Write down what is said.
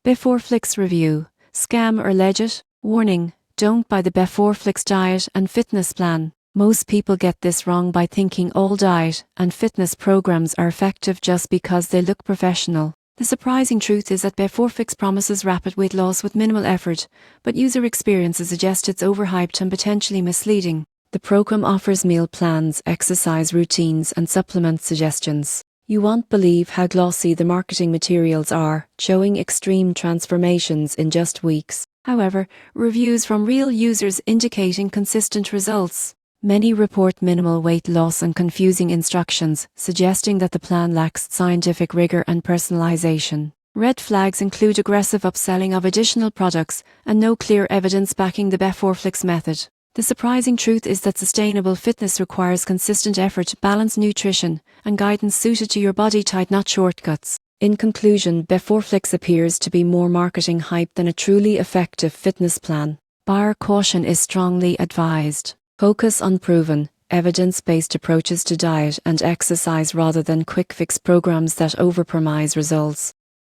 Beforeflix review. Scam or legit? Warning, don't buy the Beforeflix diet and fitness plan. Most people get this wrong by thinking all diet and fitness programs are effective just because they look professional. The surprising truth is that Beforeflix promises rapid weight loss with minimal effort, but user experiences suggest it's overhyped and potentially misleading. The program offers meal plans, exercise routines, and supplement suggestions. You won't believe how glossy the marketing materials are, showing extreme transformations in just weeks. However, reviews from real users indicating consistent results. Many report minimal weight loss and confusing instructions, suggesting that the plan lacks scientific rigor and personalization. Red flags include aggressive upselling of additional products and no clear evidence backing the Beforeflix method. The surprising truth is that sustainable fitness requires consistent effort, balanced nutrition, and guidance suited to your body type, not shortcuts. In conclusion, Beforeflix appears to be more marketing hype than a truly effective fitness plan. Buyer caution is strongly advised. Focus on proven, evidence-based approaches to diet and exercise rather than quick-fix programs that overpromise results.